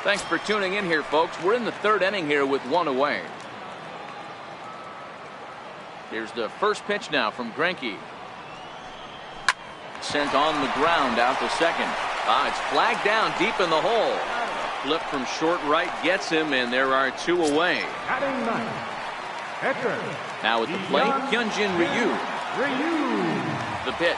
Thanks for tuning in here, folks. We're in the third inning here with one away. Here's the first pitch now from Greinke. Sent on the ground out to second. It's flagged down deep in the hole. Flip from short right gets him, and there are two away. Now at the plate, Hyunjin Ryu. The pitch.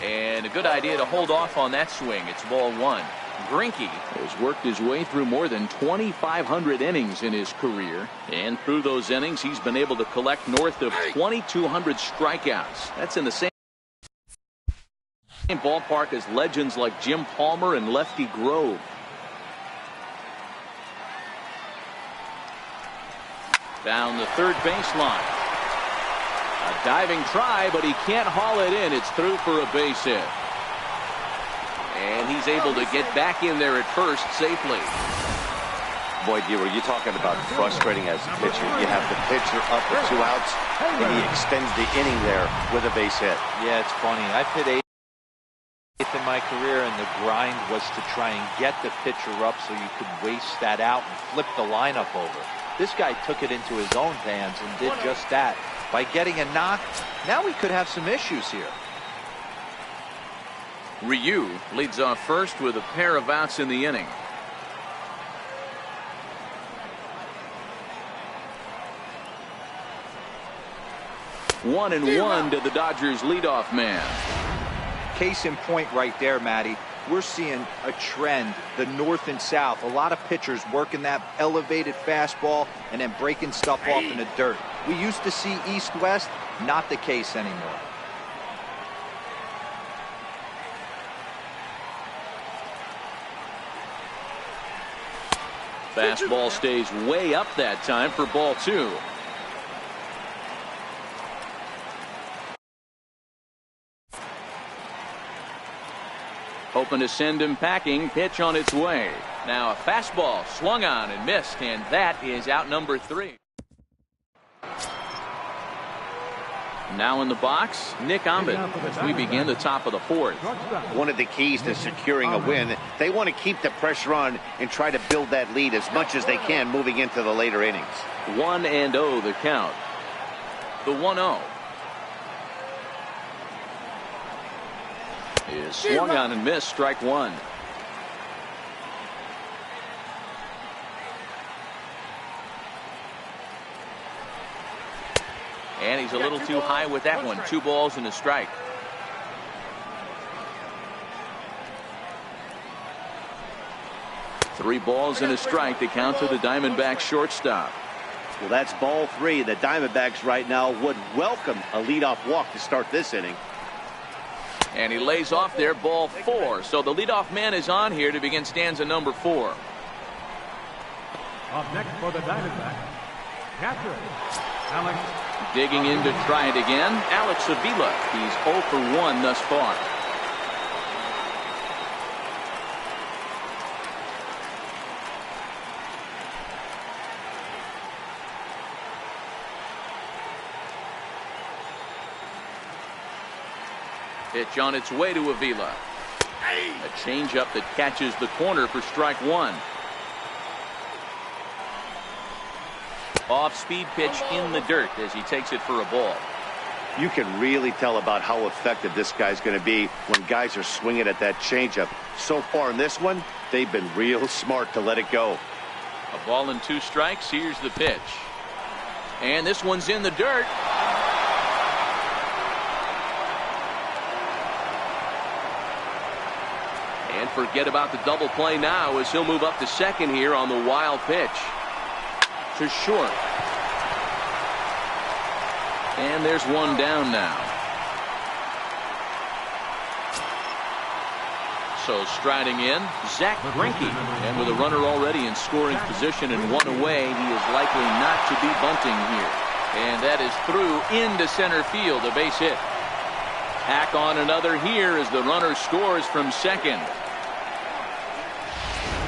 And a good idea to hold off on that swing. It's ball one. Greinke has worked his way through more than 2,500 innings in his career. And through those innings, he's been able to collect north of 2,200 strikeouts. That's in the same ballpark as legends like Jim Palmer and Lefty Grove. Down the third baseline. A diving try, but he can't haul it in. It's through for a base hit. And he's able to get back in there at first safely. Boy, Dealer, you're talking about frustrating as a pitcher. You have the pitcher up with 2 outs, and he extends the inning there with a base hit. Yeah, it's funny. I've hit 8th in my career, and the grind was to try and get the pitcher up so you could waste that out and flip the lineup over. This guy took it into his own hands and did just that. By getting a knock, now we could have some issues here. Ryu leads off first with a pair of outs in the inning. One and one to the Dodgers leadoff man. Case in point right there, Matty. We're seeing a trend, the north and south. A lot of pitchers working that elevated fastball and then breaking stuff off in the dirt. We used to see east-west, not the case anymore. Fastball stays way up that time for ball two. Hoping to send him packing. Pitch on its way. Now a fastball swung on and missed, and that is out number 3. Now in the box, Nick Ambit as we begin the top of the 4th. One of the keys to securing a win, they want to keep the pressure on and try to build that lead as much as they can moving into the later innings. 1-0 the count. The 1-0. Is swung on and missed, strike one. And he's a little too high with that one. 2 balls and a strike. Three balls and a strike to count to the Diamondbacks shortstop. Well, that's ball 3. The Diamondbacks right now would welcome a leadoff walk to start this inning. And he lays off there, ball 4. So the leadoff man is on here to begin stanza number 4. Up next for the Diamondbacks, catcher Alex. Digging in to try it again, Alex Avila. He's 0 for 1 thus far. Pitch on its way to Avila. A changeup that catches the corner for strike one. Off-speed pitch in the dirt as he takes it for a ball. You can really tell about how effective this guy's going to be when guys are swinging at that changeup. So far in this one, they've been real smart to let it go. A ball and 2 strikes. Here's the pitch. And this one's in the dirt. And forget about the double play now as he'll move up to second here on the wild pitch. To short. And there's one down now. So striding in, Zach Greinke. And with a runner already in scoring position and 1 away, he is likely not to be bunting here. And that is through into center field, a base hit. Tack on another here as the runner scores from second.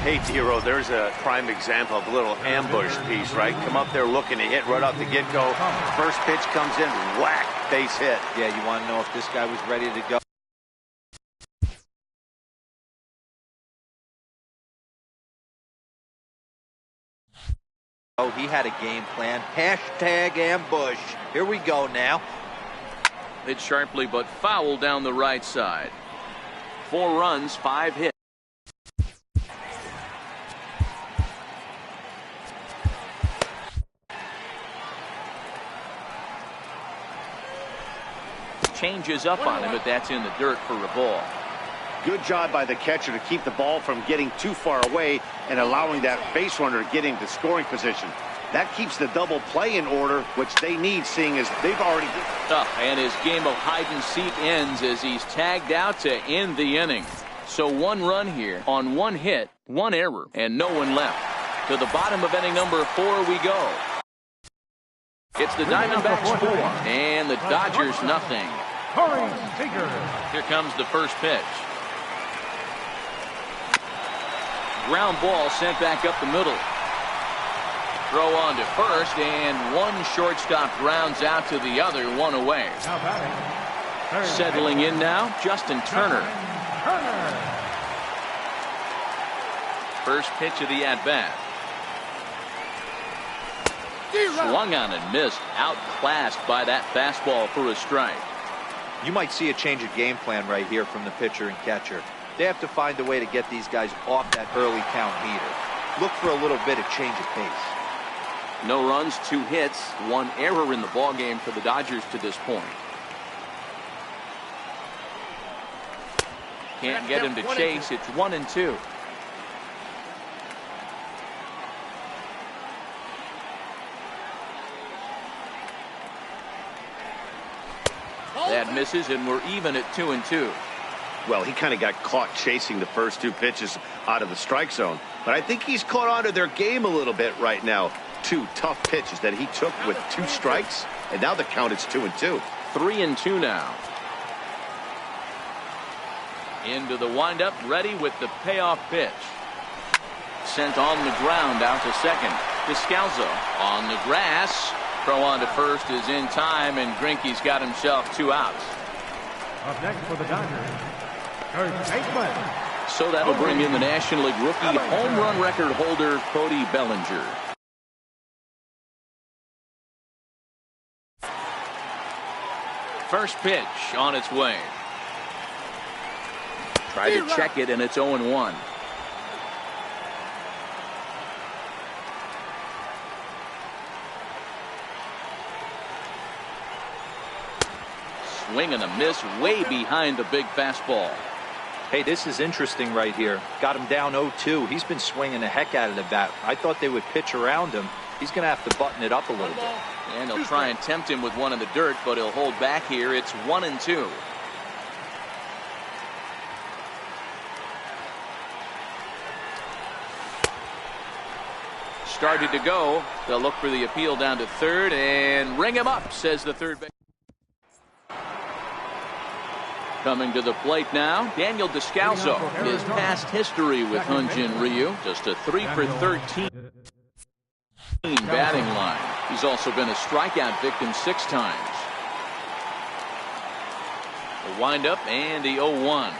Hey, Dero, there's a prime example of a little ambush piece, right? Come up there looking to hit right off the get-go. First pitch comes in, whack, base hit. Yeah, you want to know if this guy was ready to go. Oh, he had a game plan. Hashtag ambush. Here we go now. Hit sharply, but foul down the right side. 4 runs, 5 hits. Changes up on him, but that's in the dirt for a ball. Good job by the catcher to keep the ball from getting too far away and allowing that base runner to get into scoring position. That keeps the double play in order, which they need, seeing as they've already... And his game of hide-and-seek ends as he's tagged out to end the inning. So 1 run here on 1 hit, 1 error, and no one left. To the bottom of inning number 4 we go. It's the Diamondbacks 4 and the Dodgers nothing. Here comes the first pitch. Ground ball sent back up the middle. Throw on to first, and 1 shortstop grounds out to the other, 1 away. Settling in now, Justin Turner. First pitch of the at-bat. Swung on and missed, outclassed by that fastball for a strike. You might see a change of game plan right here from the pitcher and catcher. They have to find a way to get these guys off that early count heater. Look for a little bit of change of pace. No runs, 2 hits, 1 error in the ballgame for the Dodgers to this point. Can't get him to chase. It's 1-2. That misses, and we're even at 2-2. Well, he kind of got caught chasing the first 2 pitches out of the strike zone. But I think he's caught on to their game a little bit right now. 2 tough pitches that he took with 2 strikes, and now the count is 2-2. 3-2 now. Into the windup, ready with the payoff pitch. Sent on the ground out to second. Descalzo on the grass. Throw on to first is in time, and Greinke's got himself 2 outs. Up next for the Dodgers, Kurt Bateman. So that'll bring in the National League rookie home run record holder, Cody Bellinger. First pitch on its way. Tried to check it, and it's 0-1. Swing and a miss way behind the big fastball. Hey, this is interesting right here. Got him down 0-2. He's been swinging the heck out of the bat. I thought they would pitch around him. He's going to have to button it up a little bit. And they'll try and tempt him with 1 in the dirt, but he'll hold back here. It's 1-2. Started to go. They'll look for the appeal down to third and ring him up, says the third base. Coming to the plate now, Daniel Descalzo. His past history with Hyun-Jin Ryu, just a 3 for 13 batting line. He's also been a strikeout victim 6 times. The windup and the 0-1.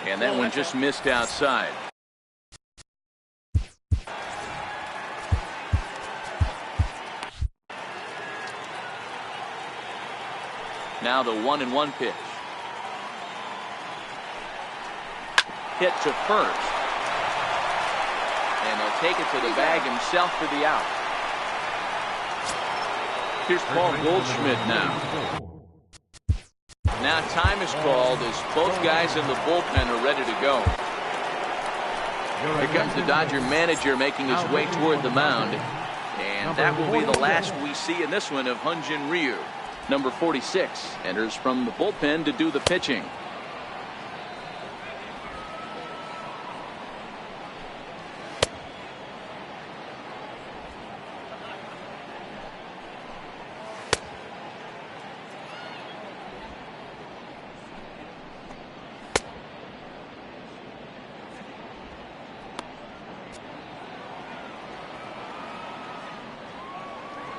And that one just missed outside. Now the 1-1 pitch. Hit to first. And he'll take it to the bag himself for the out. Here's Paul Goldschmidt now. Now time is called as both guys in the bullpen are ready to go. Here comes the Dodger manager making his way toward the mound. And that will be the last we see in this one of Hyun-Jin Ryu. Number 46 enters from the bullpen to do the pitching.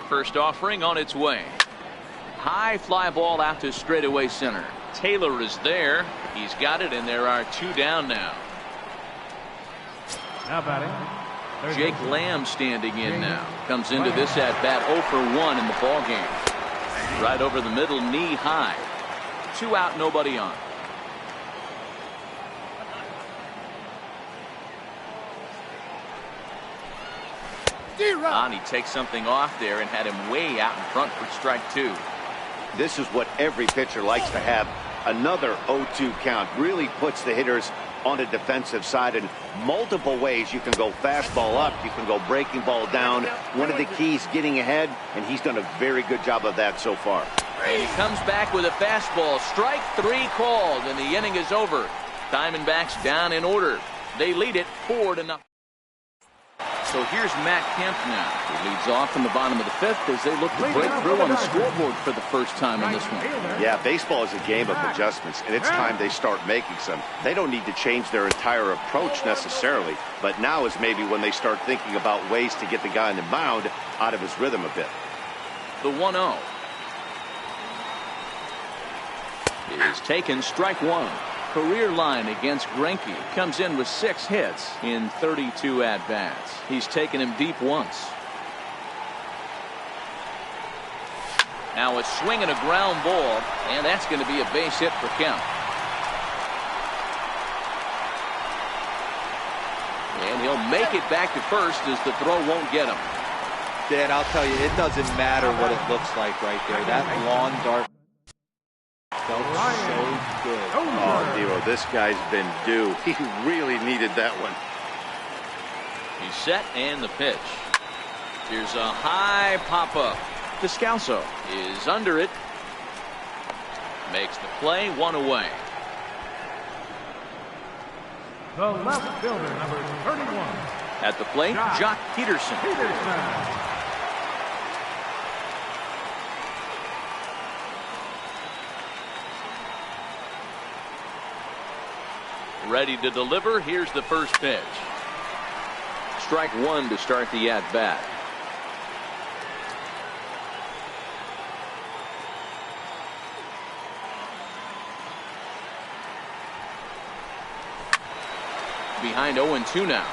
First offering on its way. High fly ball out to straightaway center. Taylor is there. He's got it, and there are 2 down now. Now batting. Jake Lamb standing in now. Comes into this at bat 0 for 1 in the ball game. Right over the middle, knee high. 2 out, nobody on. He takes something off there and had him way out in front for strike 2. This is what every pitcher likes to have. Another 0-2 count really puts the hitters on the defensive side in multiple ways. You can go fastball up, you can go breaking ball down. One of the keys, getting ahead, and he's done a very good job of that so far. And he comes back with a fastball. Strike 3 called, and the inning is over. Diamondbacks down in order. They lead it 4-0. So here's Matt Kemp now. He leads off in the bottom of the 5th as they look to break through on the scoreboard for the first time in this one. Yeah, baseball is a game of adjustments, and it's time they start making some. They don't need to change their entire approach necessarily, but now is maybe when they start thinking about ways to get the guy on the mound out of his rhythm a bit. The 1-0 is taken, strike 1. Career line against Greinke. Comes in with 6 hits in 32 at-bats. He's taken him deep once. Now a swing and a ground ball, and that's going to be a base hit for Kemp. And he'll make it back to first as the throw won't get him. Dan, I'll tell you, it doesn't matter what it looks like right there. That lawn dart felt so good. Oh, Dero, this guy's been due. He really needed that one. He's set, and the pitch. Here's a high pop-up. Descalso is under it. Makes the play, 1 away. The left fielder, number 31. At the plate, Jock Peterson. Ready to deliver. Here's the first pitch. Strike 1 to start the at-bat. Behind 0-2 now.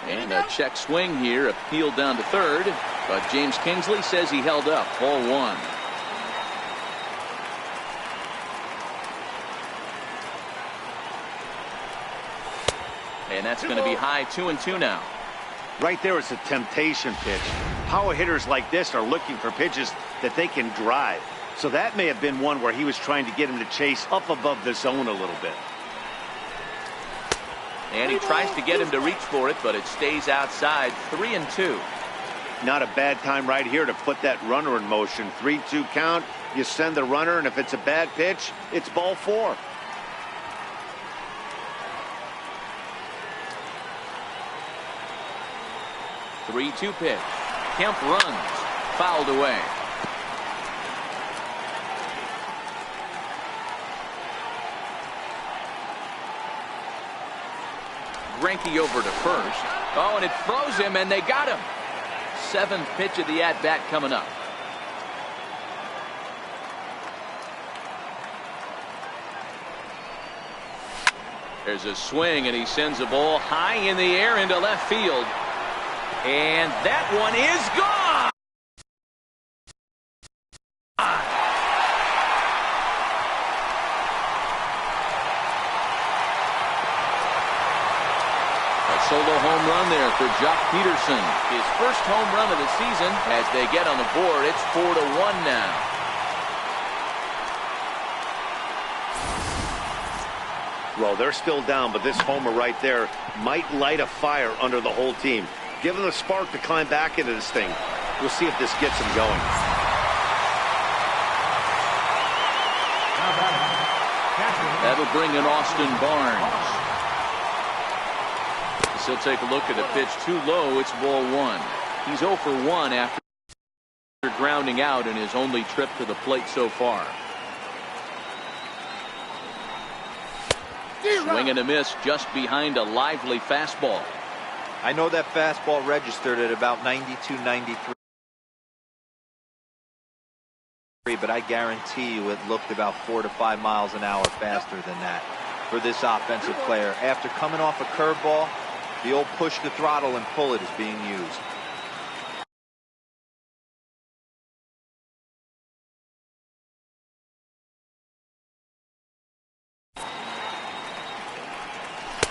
And a check swing here, appealed down to third, but James Kingsley says he held up. Ball 1. And that's going to be high, 2-2 now. Right there is a temptation pitch. Power hitters like this are looking for pitches that they can drive. So that may have been one where he was trying to get him to chase up above the zone a little bit. And he tries to get him to reach for it, but it stays outside. 3-2. Not a bad time right here to put that runner in motion. 3-2 count. You send the runner, and if it's a bad pitch, it's ball 4. Three-two pitch. Kemp runs. Fouled away. Greinke over to first. Oh, and it froze him, and they got him. 7th pitch of the at-bat coming up. There's a swing, and he sends a ball high in the air into left field. And that one is gone. Solo home run there for Jock Peterson. His first home run of the season. As they get on the board, it's 4-1 now. Well, they're still down, but this homer right there might light a fire under the whole team. Give them a spark to climb back into this thing. We'll see if this gets them going. That'll bring in Austin Barnes. So take a look at a pitch too low. It's ball 1. He's 0 for 1 after grounding out in his only trip to the plate so far. Swing and a miss just behind a lively fastball. I know that fastball registered at about 92, 93. But I guarantee you it looked about 4 to 5 miles an hour faster than that for this offensive player. After coming off a curveball, the old push the throttle and pull it is being used.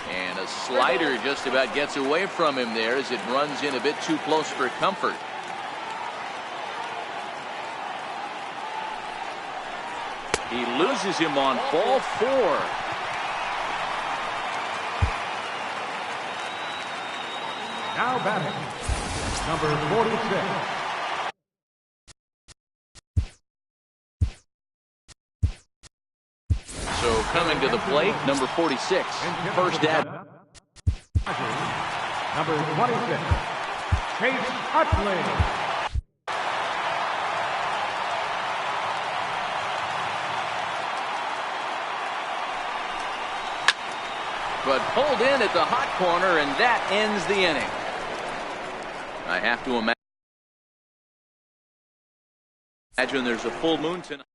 And a slider just about gets away from him there as it runs in a bit too close for comfort. He loses him on ball 4. Now batting, number 46. So coming to the plate, number 46. First at Number 26, Chase Utley. but pulled in at the hot corner, and that ends the inning. I have to imagine there's a full moon tonight.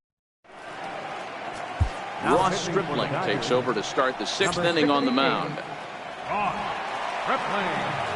Ross Stripling takes over to start the 6th inning on the mound. Ross Stripling.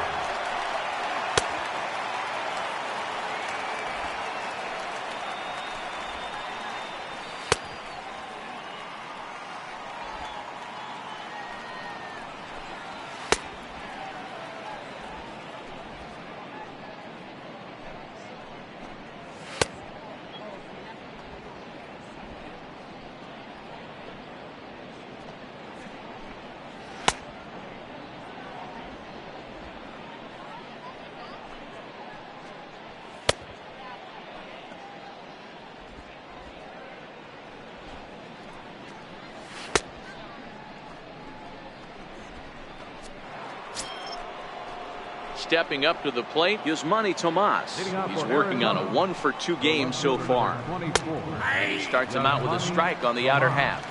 Stepping up to the plate is Manny Tomas. He's working on a 1-for-2 game so far. He starts him out with a strike on the outer half.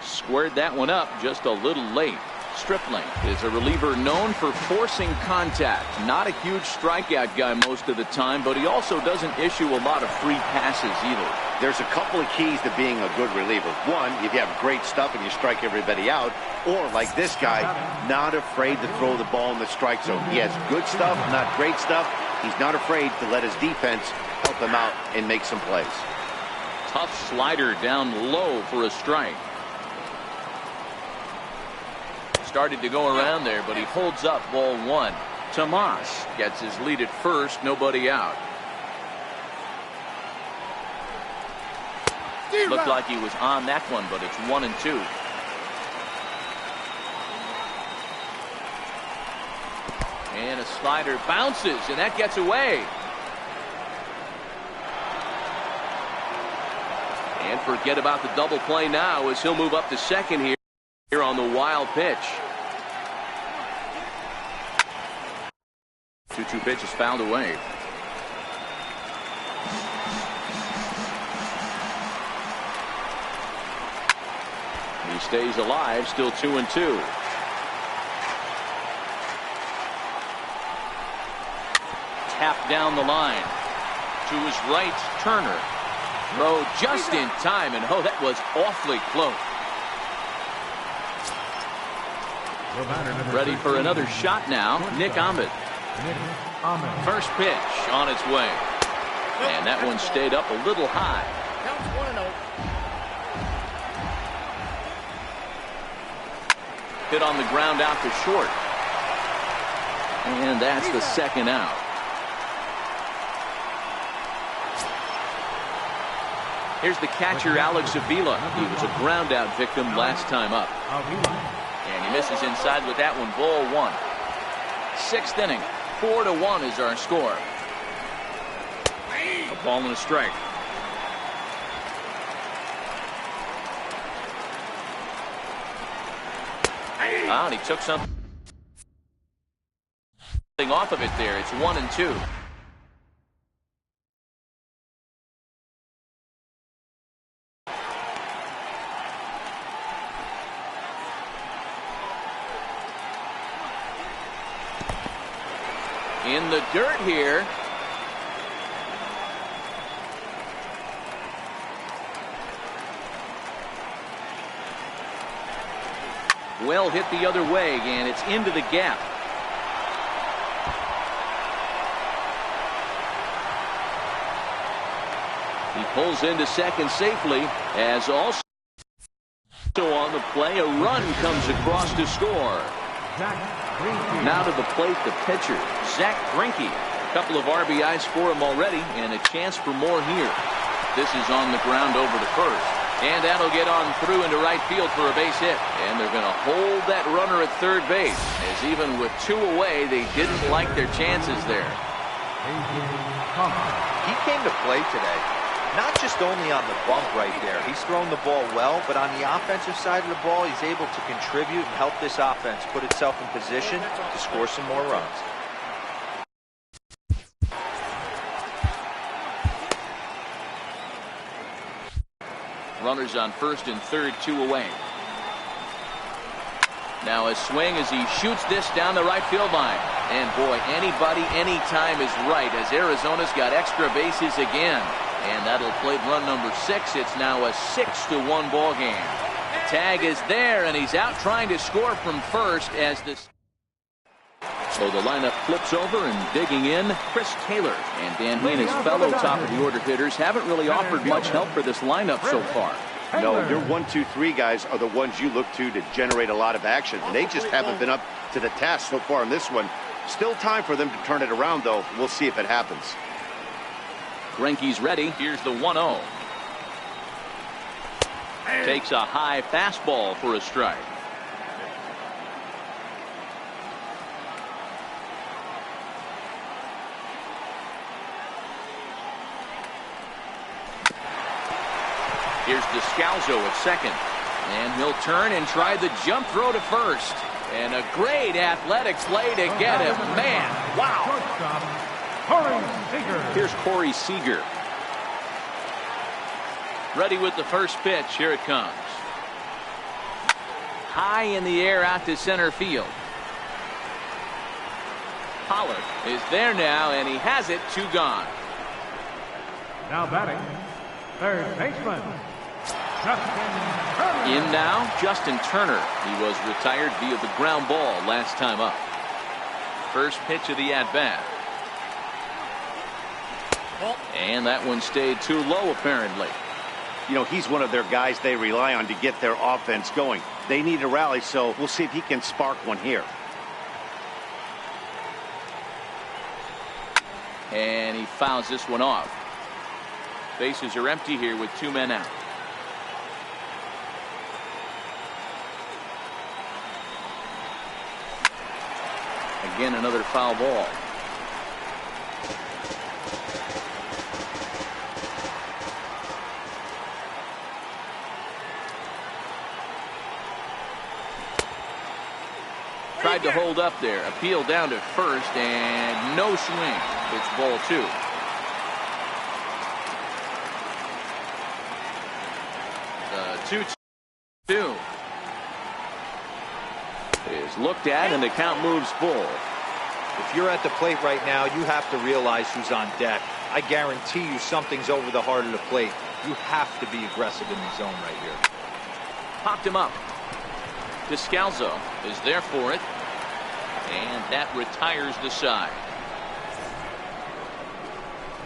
Squared that one up just a little late. Stripling is a reliever known for forcing contact. Not a huge strikeout guy most of the time, but he also doesn't issue a lot of free passes either. There's a couple of keys to being a good reliever. One, if you have great stuff and you strike everybody out, or like this guy, not afraid to throw the ball in the strike zone. He has good stuff, not great stuff. He's not afraid to let his defense help him out and make some plays. Tough slider down low for a strike. Started to go around there, but he holds up ball 1. Tomas gets his lead at first, nobody out. Looked like he was on that one, but it's 1-2. And a slider bounces, and that gets away. And forget about the double play now as he'll move up to second here on the wild pitch. 2-2 pitch is fouled away. He stays alive, still 2-2. Tap down the line to his right, Turner. Throw just in time, and oh, that was awfully close. Ready for another shot now, Nick Ahmed. First pitch on its way. And that one stayed up a little high. Counts 1-0. Hit on the ground out to short. And that's the second out. Here's the catcher, Alex Avila. He was a ground out victim last time up. And he misses inside with that one, ball 1. 6th inning, 4-1 is our score. A ball and a strike. And he took some. off of it there. It's 1-2. In the dirt here. Well hit the other way, and it's into the gap. He pulls into second safely, as also on the play, a run comes across to score. Now to the plate, the pitcher, Zach Greinke. A couple of RBIs for him already, and a chance for more here. This is on the ground over to first. And that'll get on through into right field for a base hit. And they're going to hold that runner at third base, as even with two away, they didn't like their chances there. He came to play today, not just only on the bump right there. He's thrown the ball well, but on the offensive side of the ball, he's able to contribute and help this offense put itself in position to score some more runs. Runners on first and third, two away. Now a swing as he shoots this down the right field line. And boy, anybody, anytime is right, as Arizona's got extra bases again. And that'll plate run number 6. It's now a 6-1 ball game. Tag is there, and he's out trying to score from first as this. So the lineup flips over, and digging in, Chris Taylor. And Dan Heen, his fellow top of the order hitters, haven't really offered much help for this lineup so far. No, your 1, 2, 3 guys are the ones you look to generate a lot of action. And they just haven't been up to the task so far in this one. Still time for them to turn it around, though. We'll see if it happens. Greinke's ready. Here's the 1-0. Takes a high fastball for a strike. Here's Descalzo at second. And he'll turn and try the jump throw to first. And a great athletic play to get him. Man, wow. Here's Corey Seager. Ready with the first pitch. Here it comes. High in the air out to center field. Pollock is there now, and he has it. 2 gone. Now batting, third baseman, In now, Justin Turner. He was retired via the ground ball last time up. First pitch of the at-bat. And that one stayed too low, apparently. You know, he's one of their guys they rely on to get their offense going. They need a rally, so we'll see if he can spark one here. And he fouls this one off. Bases are empty here with 2 men out. Again, another foul ball. Tried to hold up there. Appeal down to first, and no swing. It's ball 2. The 2-2 is looked at, and the count moves full. If you're at the plate right now, you have to realize who's on deck. I guarantee you something's over the heart of the plate. You have to be aggressive in the zone right here. Popped him up. Descalzo is there for it, and that retires the side.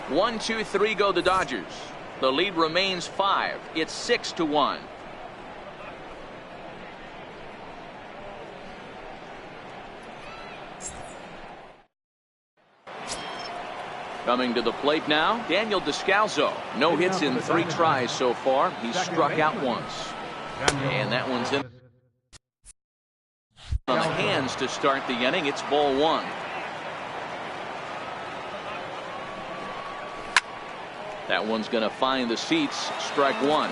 1, 2, 3 go the Dodgers. The lead remains 5. It's 6-1. Coming to the plate now, Daniel Descalzo. No hits in 3 tries so far. He's struck out once. And that one's in on the hands to start the inning. It's ball 1. That one's going to find the seats. Strike 1.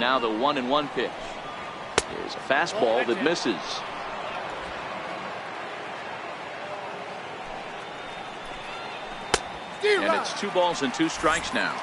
Now the 1-1 pitch. Here's a fastball that misses. And it's 2 balls and 2 strikes now.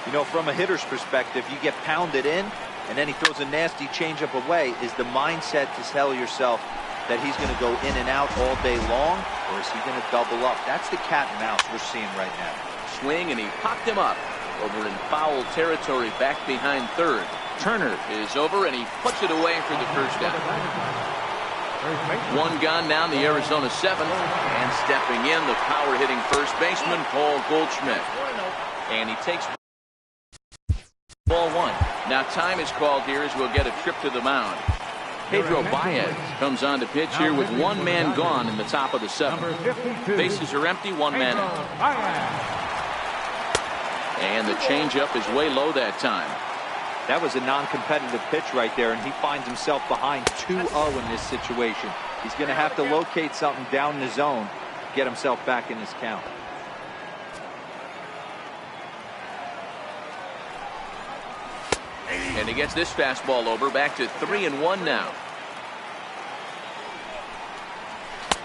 You know, from a hitter's perspective, you get pounded in, and then he throws a nasty changeup away. Is the mindset to tell yourself that he's going to go in and out all day long, or is he going to double up? That's the cat and mouse we're seeing right now. Swing, and he popped him up over in foul territory back behind third. Turner is over, and he puts it away for the first out. 1 gone now in the Arizona 7th, and stepping in, the power-hitting first baseman, Paul Goldschmidt. And he takes ball 1. Now time is called here as we'll get a trip to the mound. Pedro Baez comes on to pitch here with 1 man gone in the top of the 7th. Bases are empty, 1 man out. And the changeup is way low that time. That was a non-competitive pitch right there, and he finds himself behind 2-0 in this situation. He's going to have to locate something down the zone to get himself back in this count. And he gets this fastball over, back to 3-1 now.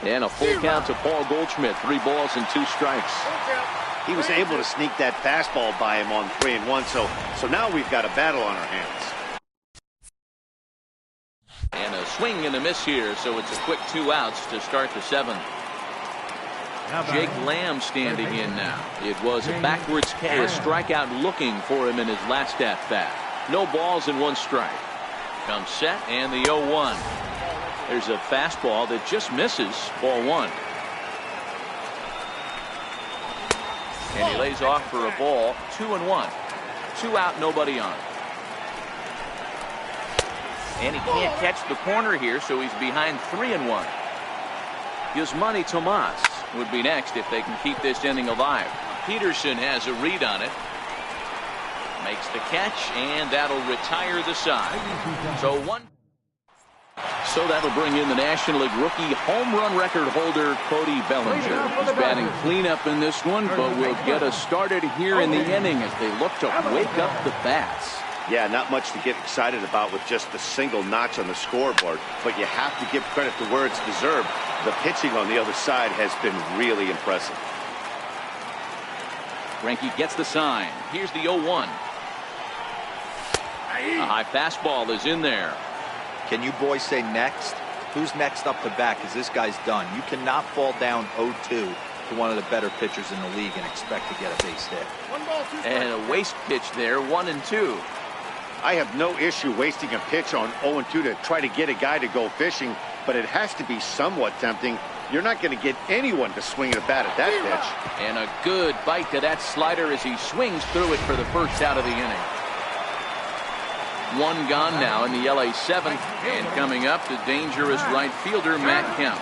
And a full count to Paul Goldschmidt. 3 balls and 2 strikes. He was able to sneak that fastball by him on 3-1, so now we've got a battle on our hands. And a swing and a miss here, so it's a quick 2 outs to start the 7th. Jake Lamb standing in now. It was a backwards K, a strikeout looking for him in his last at-bat. No balls and 1 strike. Comes set, and the 0-1. There's a fastball that just misses, ball 1. And he lays off for a ball, 2-1. 2 out, nobody on. And he can't catch the corner here, so he's behind 3-1. Yasmani Tomas would be next if they can keep this inning alive. Peterson has a read on it. Makes the catch, and that'll retire the side. So that'll bring in the National League rookie home run record holder Cody Bellinger. He's batting cleanup in this one, but will get us started here in the inning as they look to wake up the bats. Yeah, not much to get excited about with just the single notch on the scoreboard, but you have to give credit to where it's deserved. The pitching on the other side has been really impressive. Greinke gets the sign. Here's the 0-1. A high fastball is in there. Can you boys say next? Who's next up to bat? Because this guy's done. You cannot fall down 0-2 to one of the better pitchers in the league and expect to get a base hit. And a waste pitch there, 1-2. I have no issue wasting a pitch on 0-2 to try to get a guy to go fishing, but it has to be somewhat tempting. You're not going to get anyone to swing a bat at that pitch. And a good bite to that slider as he swings through it for the first out of the inning. 1 gone now in the LA 7th, and coming up, the dangerous right fielder Matt Kemp.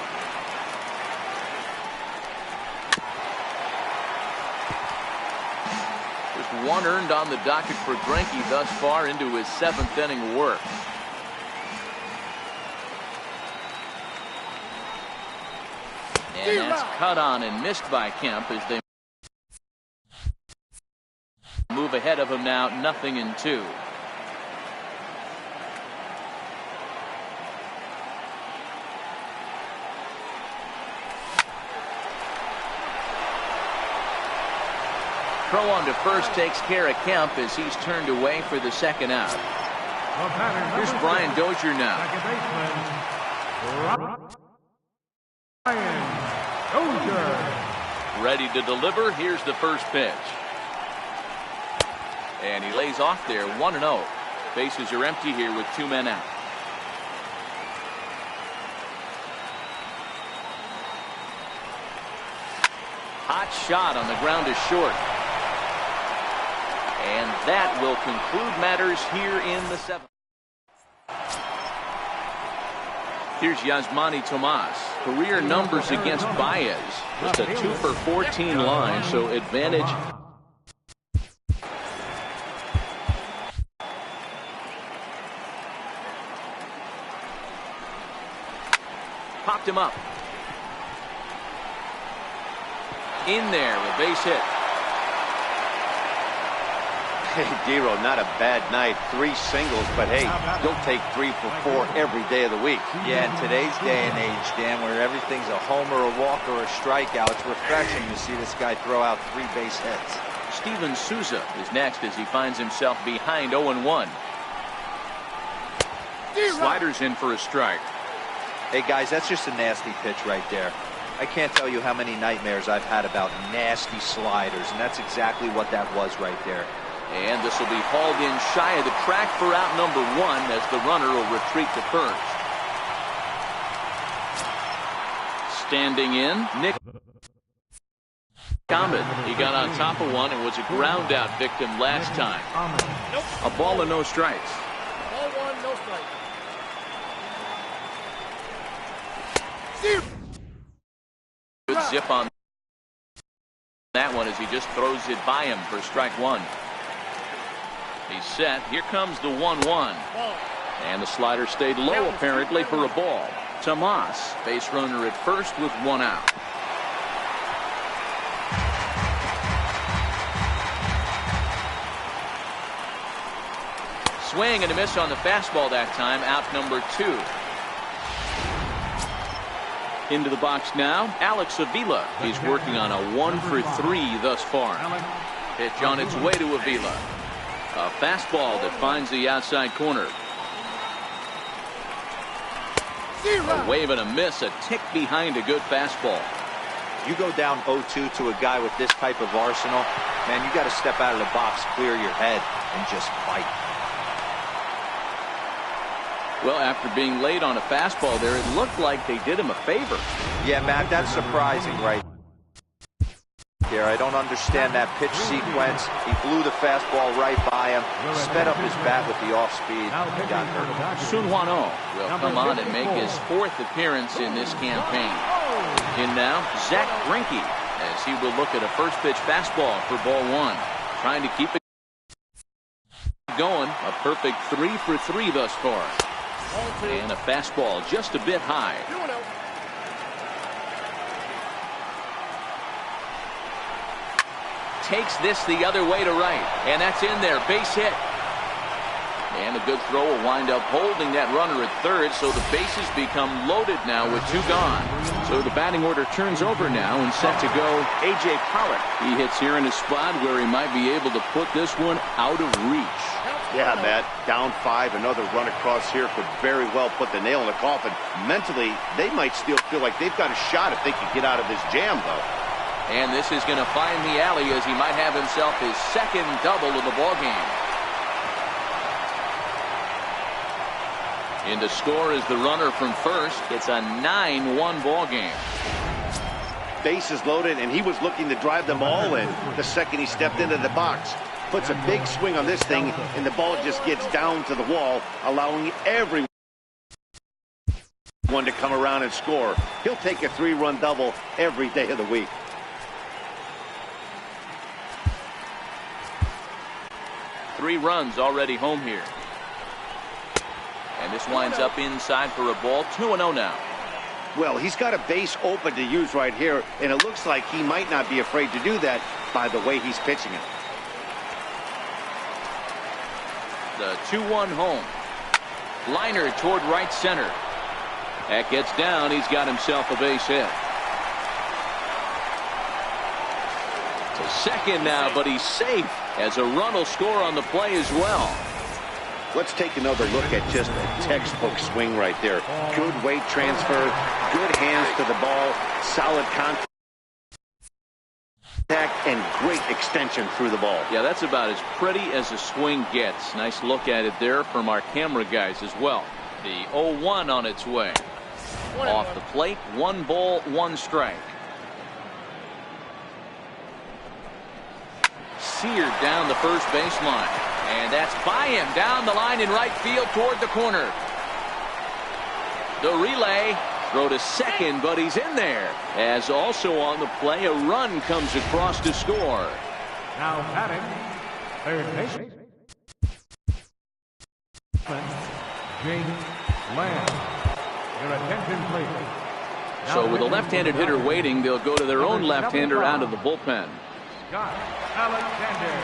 Just 1 earned on the docket for Greinke thus far into his 7th inning work. And that's cut on and missed by Kemp as they move ahead of him now, 0-2. Throw on to first takes care of Kemp as he's turned away for the 2nd out. Here's Brian Dozier now. Ready to deliver. Here's the first pitch. And he lays off there, 1-0. Bases are empty here with 2 men out. Hot shot on the ground is short. And that will conclude matters here in the 7th. Here's Yasmani Tomas. Career numbers against Baez. Just a 2 for 14 line, so advantage. Popped him up. In there, a base hit. Hey, Dero, not a bad night. 3 singles, but hey, you'll take 3 for 4 every day of the week. Yeah, in today's day and age, Dan, where everything's a homer, a walk, or a strikeout, it's refreshing to see this guy throw out 3 base hits. Steven Souza is next as he finds himself behind 0-1. Sliders in for a strike. Hey, guys, that's just a nasty pitch right there. I can't tell you how many nightmares I've had about nasty sliders, and that's exactly what that was right there. And this will be hauled in shy of the track for out number 1 as the runner will retreat to first. Standing in, Nick Ahmed. He got on top of one and was a ground out victim last time. A ball and no strikes. Ball 1, no strikes. Good zip on that one as he just throws it by him for strike 1. He's set. Here comes the 1-1. And the slider stayed low apparently for a ball. Tomas, base runner at first with 1 out. Swing and a miss on the fastball that time. Out number 2. Into the box now, Alex Avila. He's working on a 1 for 3 thus far. Pitch on its way to Avila. A fastball that finds the outside corner. A wave and a miss, a tick behind a good fastball. You go down 0-2 to a guy with this type of arsenal, man, you got to step out of the box, clear your head, and just fight. Well, after being late on a fastball there, it looked like they did him a favor. Yeah, Matt, that's surprising right there. I don't understand that pitch sequence. He blew the fastball right by him, sped up his bat with the off speed, and got hurt. Sun Hwan-oh will come on and make his 4th appearance in this campaign. In now, Zach Greinke, as he will look at a first pitch fastball for ball 1. Trying to keep it going. A perfect 3 for 3 thus far. And a fastball just a bit high. Takes this the other way to right. And that's in there. Base hit. And a good throw will wind up holding that runner at third, so the bases become loaded now with 2 gone. So the batting order turns over now and set to go A.J. Pollock. He hits here in a spot where he might be able to put this one out of reach. Yeah, Matt, down 5, another run across here could very well put the nail in the coffin. Mentally, they might still feel like they've got a shot if they could get out of this jam, though. And this is going to find the alley as he might have himself his 2nd double of the ballgame. In to score is the runner from first. It's a 9-1 ball game. Bases loaded, and he was looking to drive them all in the second he stepped into the box. Puts a big swing on this thing, and the ball just gets down to the wall, allowing everyone to come around and score. He'll take a 3-run double every day of the week. Three runs already home here. And this winds up inside for a ball. 2-0 now. Well, he's got a base open to use right here, and it looks like he might not be afraid to do that by the way he's pitching it. The 2-1 home. Liner toward right center. That gets down. He's got himself a base hit. To second now, but he's safe as a run will score on the play as well. Let's take another look at just a textbook swing right there. Good weight transfer, good hands to the ball, solid contact, and great extension through the ball. Yeah, that's about as pretty as a swing gets. Nice look at it there from our camera guys as well. The 0-1 on its way. Off the plate, 1 ball, 1 strike. Seared down the first baseline. And that's by him down the line in right field toward the corner. The relay, throw to second, but he's in there. As also on the play, a run comes across to score. Now batting, third base, James Lamb. Your attention, please. So with a left-handed hitter waiting, they'll go to their own left-hander out of the bullpen. Scott Alexander.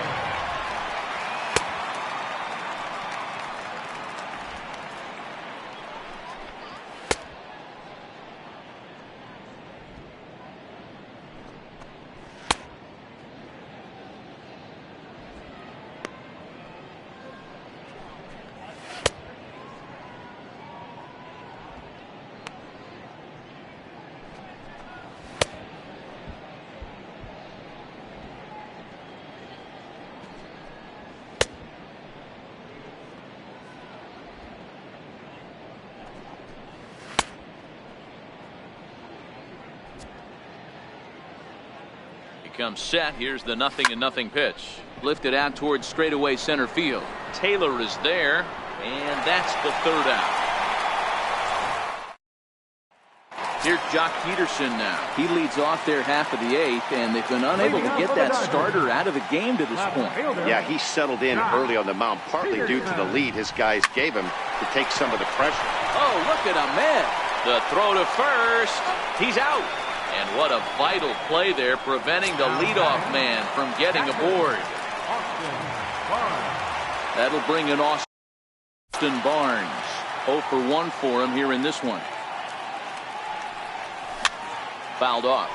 comes set. Here's the 0-0 pitch. Lifted out towards straightaway center field. Taylor is there, and that's the third out. Here's Jock Peterson now. He leads off their half of the eighth, and they've been unable to get that starter out of the game to this point. Yeah, he settled in early on the mound, partly due to the lead his guys gave him to take some of the pressure. Oh, look at Ahmed. The throw to first. He's out. And what a vital play there, preventing the leadoff man from getting aboard. That'll bring in Austin Barnes. 0 for 1 for him here in this one. Fouled off.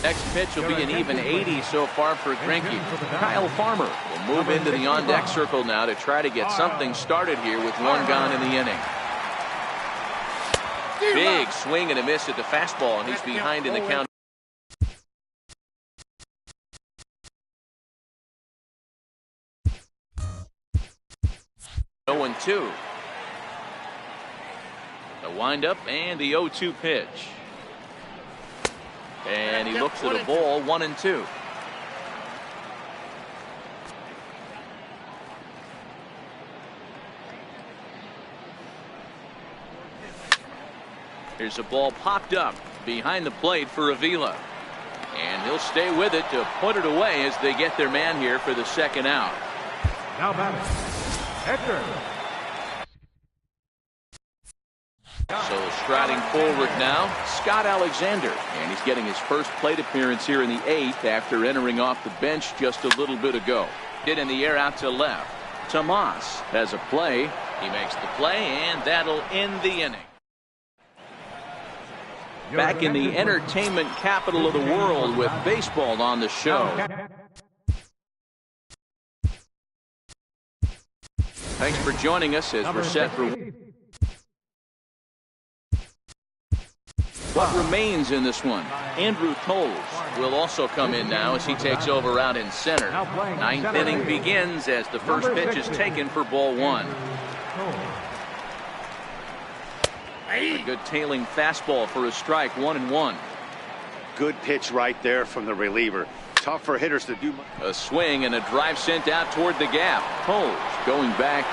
Next pitch will be an even 80 so far for Greinke. Kyle Farmer will move into the on-deck circle now to try to get something started here with one gone in the inning. Big swing and a miss at the fastball, and he's behind in the count. 0-2. The windup and the 0-2 pitch. And he looks at a ball, 1-2. Here's a ball popped up behind the plate for Avila. And he'll stay with it to put it away as they get their man here for the second out. Now batting, Hector. So striding forward now, Scott Alexander. And he's getting his first plate appearance here in the eighth after entering off the bench just a little bit ago. Hit in the air out to left. Tomas has a play. He makes the play, and that'll end the inning. Back in the entertainment capital of the world with baseball on the show. Thanks for joining us as we're set for what remains in this one. Andrew Toles will also come in now as he takes over out in center. Ninth inning begins as the first pitch is taken for ball one. A good tailing fastball for a strike, 1-1. Good pitch right there from the reliever. Tough for hitters to do. A swing and a drive sent out toward the gap. Toles going back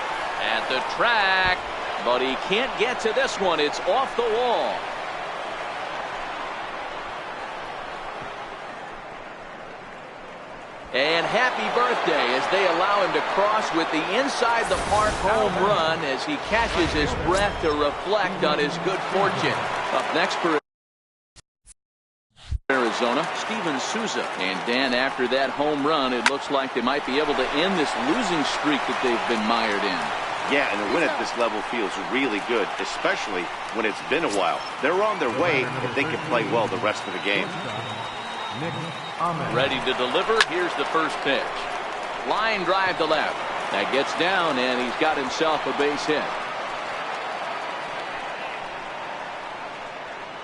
at the track, but he can't get to this one. It's off the wall. And happy birthday as they allow him to cross with the inside the park home run as he catches his breath to reflect on his good fortune. Up next for Arizona, Steven Souza. And Dan, after that home run, it looks like they might be able to end this losing streak that they've been mired in. Yeah, and a win at this level feels really good, especially when it's been a while. They're on their way if they can play well the rest of the game. Ready to deliver. Here's the first pitch. Line drive to left. That gets down, and he's got himself a base hit.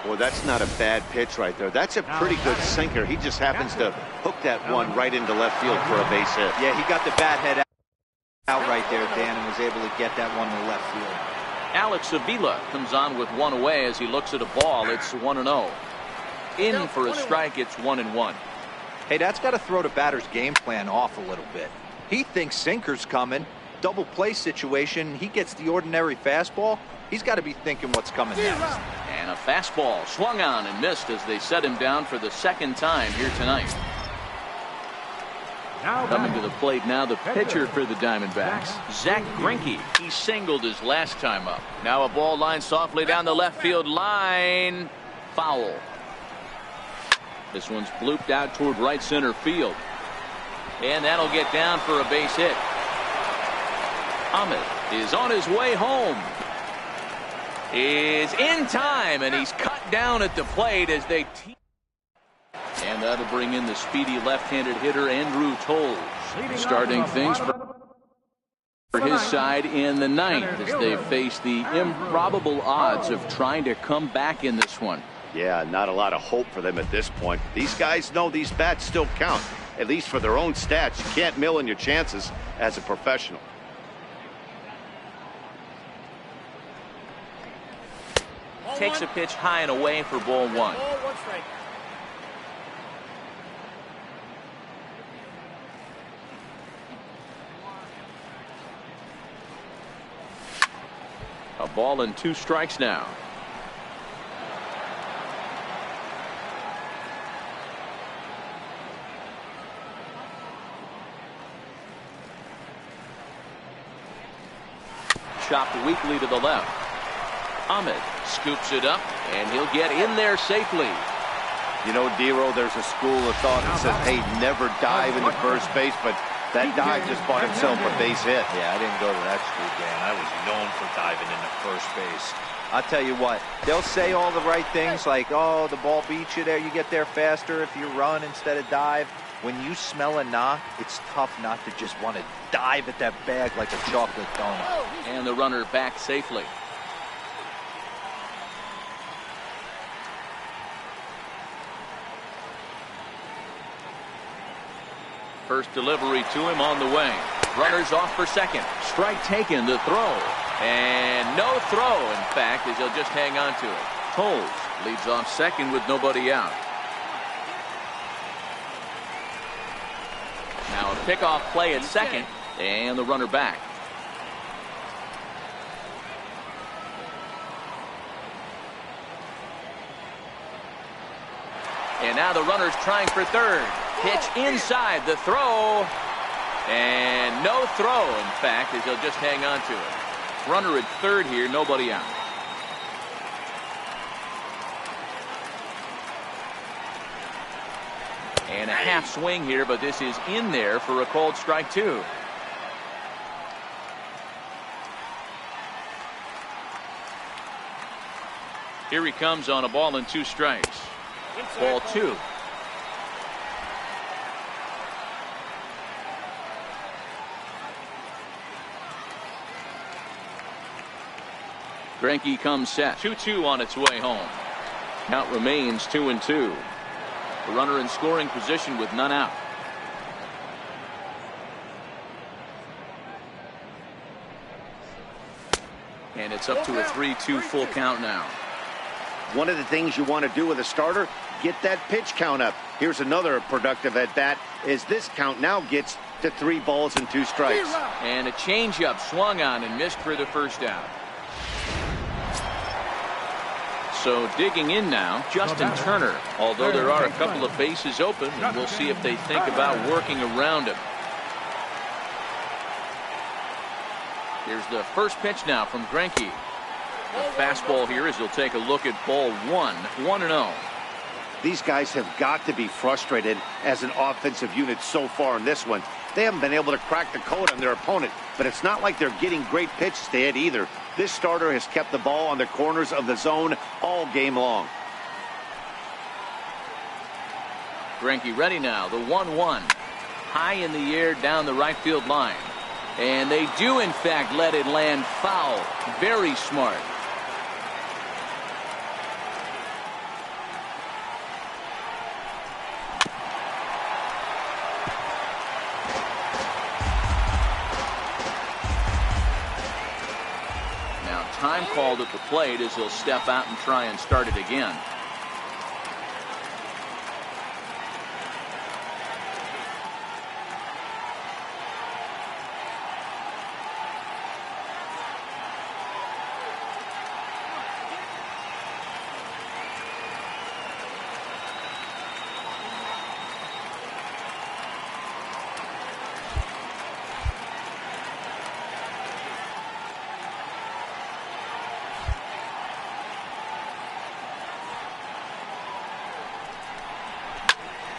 Well, that's not a bad pitch right there. That's a pretty good sinker. He just happens to hook that one right into left field for a base hit. Yeah, he got the bat head out right there, Dan, and was able to get that one to left field. Alex Avila comes on with one away as he looks at a ball. It's 1-0. In for a strike, it's 1-1. Hey, that's got to throw the batter's game plan off a little bit. He thinks sinker's coming. Double play situation. He gets the ordinary fastball. He's got to be thinking what's coming next. And a fastball swung on and missed as they set him down for the second time here tonight. Coming to the plate now, the pitcher for the Diamondbacks, Zach Greinke. He singled his last time up. Now a ball line softly down the left field line. Foul. This one's blooped out toward right center field. And that'll get down for a base hit. Ahmed is on his way home. Is in time, and he's cut down at the plate as they and that'll bring in the speedy left-handed hitter Andrew Toles, starting things for his side in the ninth as they face the improbable odds of trying to come back in this one. Yeah, not a lot of hope for them at this point. These guys know these bats still count, at least for their own stats. You can't mill in your chances as a professional. takes a pitch high and away for ball 1. Ball 1 strike. A ball and 2 strikes now. Chopped weakly to the left. Ahmed scoops it up, and he'll get in there safely. You know, Dero, there's a school of thought that says, hey, never dive into first base, but that dive just bought himself a base hit. Yeah, I didn't go to that school, Dan. I was known for diving into first base. I'll tell you what, they'll say all the right things like, oh, the ball beats you there, you get there faster if you run instead of dive. When you smell a knock, it's tough not to just want to dive at that bag like a chocolate donut. And the runner back safely. First delivery to him on the way. Runners off for second. Strike taken, the throw. And no throw, in fact, as he'll just hang on to it. Tolles leads off second with nobody out. Now a pickoff play at second, and the runner back. And now the runner's trying for third. Pitch inside, the throw. And no throw, in fact, as he'll just hang on to it. Runner at third here, nobody out. And a half swing here, but this is in there for a called strike 2. Here he comes on a ball and 2 strikes. Ball 2. Greinke comes set. 2-2 on its way home. Count remains 2-2. The runner in scoring position with none out. And it's up to a 3-2 full count now. One of the things you want to do with a starter, get that pitch count up. Here's another productive at bat as this count now gets to 3 balls and 2 strikes. And a changeup swung on and missed for the first out. So digging in now, Justin Turner, although there are a couple of bases open, and we'll see if they think about working around him. Here's the first pitch now from Greinke. The fastball here as he'll take a look at ball 1, 1-0. These guys have got to be frustrated as an offensive unit so far in this one. They haven't been able to crack the code on their opponent, but it's not like they're getting great pitches to hit either. This starter has kept the ball on the corners of the zone all game long. Greinke ready now, the 1-1. High in the air down the right field line. And they do, in fact, let it land foul. Very smart. Time called at the plate as he'll step out and try and start it again.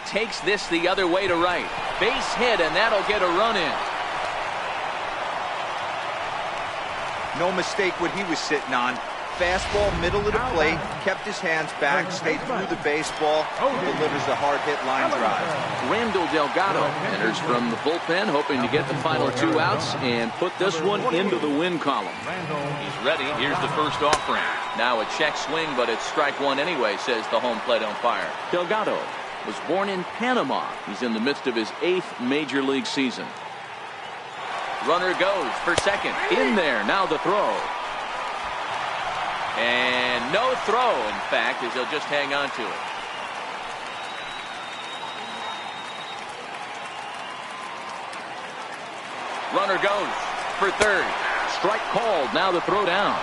Takes this the other way to right. Base hit, and that'll get a run in. No mistake what he was sitting on. Fastball, middle of the plate, kept his hands back, stayed through the baseball, delivers a hard hit line drive. Randall Delgado enters from the bullpen, hoping to get the final 2 outs and put this one into the win column. He's ready. Here's the first offering. Now a check swing, but it's strike 1 anyway, says the home plate umpire. Delgado was born in Panama. He's in the midst of his 8th major league season. Runner goes for second. In there. Now the throw. And no throw, in fact, as he'll just hang on to it. Runner goes for third. Strike called. Now the throw down.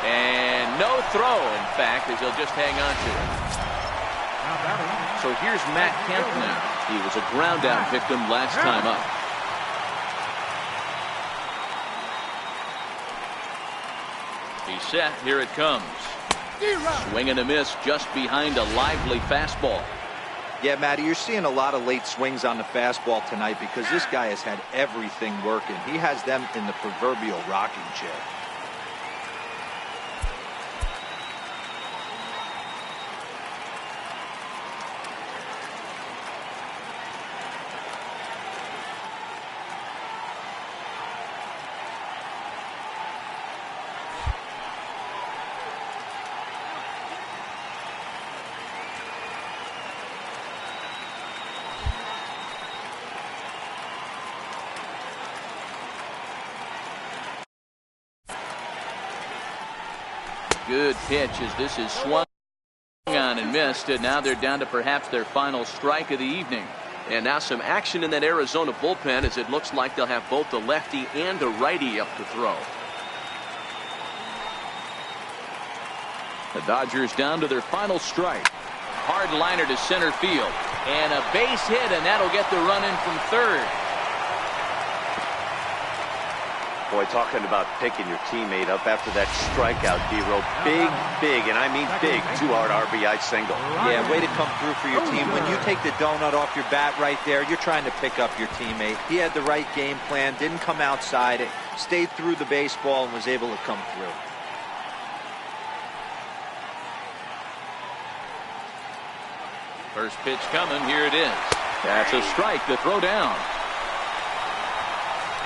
And no throw, in fact, as he'll just hang on to it. So here's Matt Kemp now. He was a ground down victim last time up. He's set. Here it comes. Swing and a miss just behind a lively fastball. Yeah, Matty, you're seeing a lot of late swings on the fastball tonight because this guy has had everything working. He has them in the proverbial rocking chair. Good pitch as this is swung on and missed, and now they're down to perhaps their final strike of the evening. And now some action in that Arizona bullpen as it looks like they'll have both a lefty and a righty up to throw. The Dodgers down to their final strike. Hard liner to center field, and a base hit, and that'll get the run in from third. Boy, talking about picking your teammate up after that strikeout, D-Row. Big, and I mean big, two-out RBI single. Yeah, way to come through for your team. When you take the donut off your bat right there, you're trying to pick up your teammate. He had the right game plan, didn't come outside it, stayed through the baseball, and was able to come through. First pitch coming. Here it is. That's a strike. The throw down.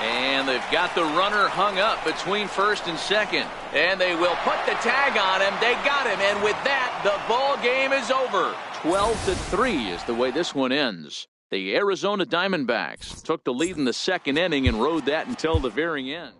And they've got the runner hung up between first and second. And they will put the tag on him. They got him. And with that, the ball game is over. 12-3 is the way this one ends. The Arizona Diamondbacks took the lead in the second inning and rode that until the very end.